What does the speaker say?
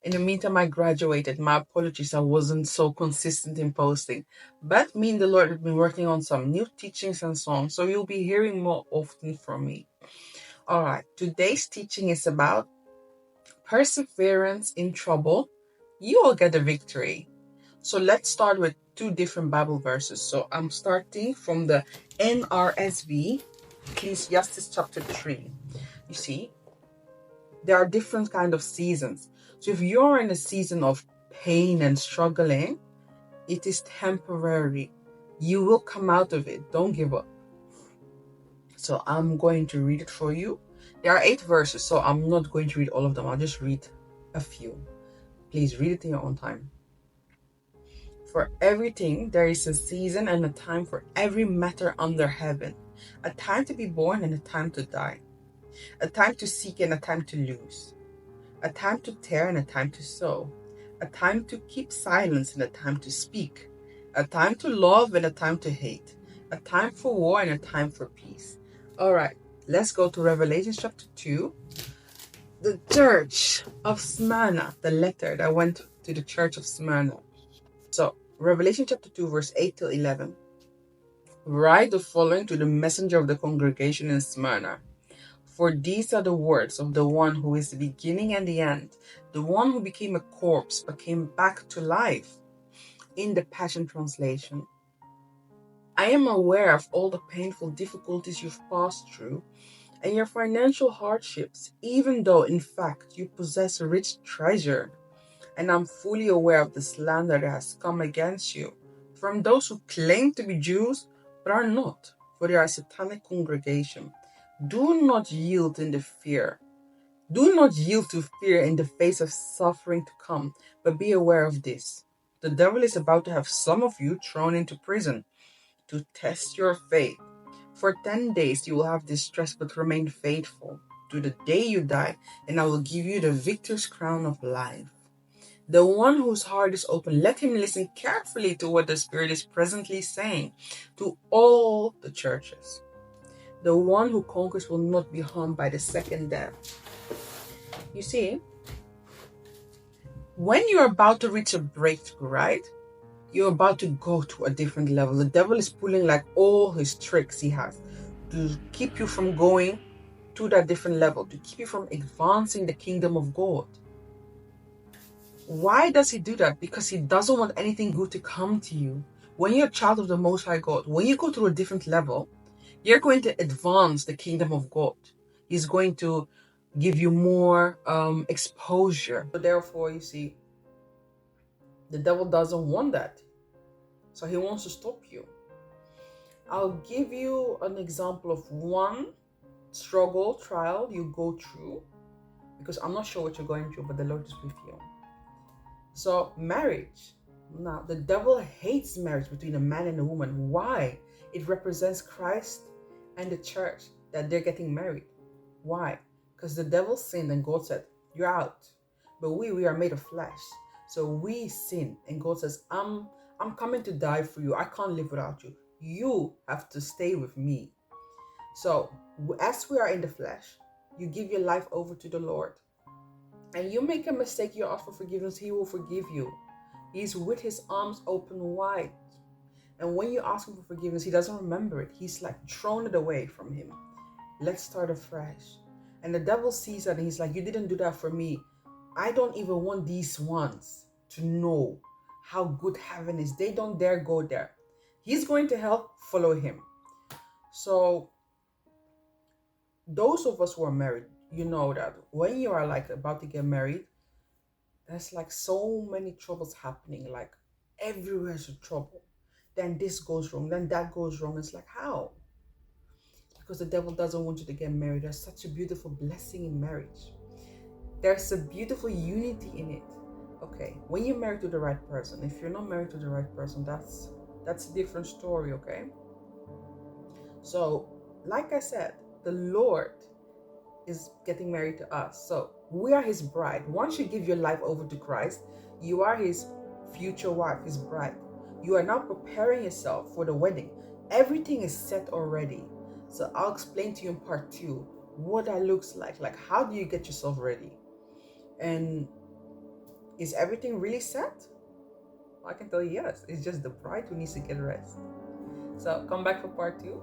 In the meantime, I graduated. My apologies, I wasn't so consistent in posting. But me and the Lord have been working on some new teachings and so on. So you'll be hearing more often from me. All right, today's teaching is about perseverance in trouble. You will get a victory. So let's start with two different Bible verses. So I'm starting from the NRSV, Ecclesiastes chapter 3. You see, there are different kind of seasons. So if you're in a season of pain and struggling, it is temporary. You will come out of it. Don't give up. So I'm going to read it for you. There are 8 verses, so I'm not going to read all of them. I'll just read a few. Please read it in your own time. For everything, there is a season and a time for every matter under heaven. A time to be born and a time to die. A time to seek and a time to lose. A time to tear and a time to sow. A time to keep silence and a time to speak. A time to love and a time to hate. A time for war and a time for peace. All right, let's go to Revelation chapter 2. The church of Smyrna, the letter that went to the church of Smyrna. So, Revelation chapter 2, verse 8 till 11. Write the following to the messenger of the congregation in Smyrna. For these are the words of the one who is the beginning and the end, the one who became a corpse but came back to life. In the Passion Translation. I am aware of all the painful difficulties you've passed through and your financial hardships, even though in fact you possess a rich treasure. And I'm fully aware of the slander that has come against you from those who claim to be Jews but are not, for they are a satanic congregation. Do not yield in the fear. Do not yield to fear in the face of suffering to come, but be aware of this. The devil is about to have some of you thrown into prison to test your faith. For 10 days you will have distress, but remain faithful to the day you die, and I will give you the victor's crown of life. The one whose heart is open, let him listen carefully to what the Spirit is presently saying to all the churches. The one who conquers will not be harmed by the second death. You see, when you're about to reach a breakthrough, right? You're about to go to a different level. The devil is pulling like all his tricks he has to keep you from going to that different level, to keep you from advancing the kingdom of God. Why does he do that? Because he doesn't want anything good to come to you. When you're a child of the Most High God, when you go through a different level, you're going to advance the kingdom of God. He's going to give you more exposure. So therefore, you see, the devil doesn't want that. So he wants to stop you. I'll give you an example of one struggle, trial you go through, because I'm not sure what you're going through, but the Lord is with you. So marriage. Now, the devil hates marriage between a man and a woman. Why? It represents Christ and the church that they're getting married. Why? Because the devil sinned and God said, you're out. But we are made of flesh. So we sin and God says, I'm coming to die for you. I can't live without you. You have to stay with me. So as we are in the flesh, you give your life over to the Lord. And you make a mistake, you ask for forgiveness, he will forgive you. He's with his arms open wide. And when you ask him for forgiveness, he doesn't remember it. He's like thrown it away from him. Let's start afresh. And the devil sees that and he's like, you didn't do that for me. I don't even want these ones to know how good heaven is. They don't dare go there. He's going to hell, follow him. So those of us who are married, you know that when you are like about to get married, there's like so many troubles happening, like everywhere's a trouble. Then this goes wrong, then that goes wrong. It's like, how? Because the devil doesn't want you to get married. There's such a beautiful blessing in marriage. There's a beautiful unity in it. Okay, when you're married to the right person, if you're not married to the right person, that's a different story, okay? So, like I said, the Lord is getting married to us. So we are his bride. Once you give your life over to Christ, you are his future wife, his bride. You are now preparing yourself for the wedding. Everything is set already. So I'll explain to you in part 2 what that looks like. Like, how do you get yourself ready? And Is everything really set? I can tell you yes. It's just the bride who needs to get rest. So come back for part two.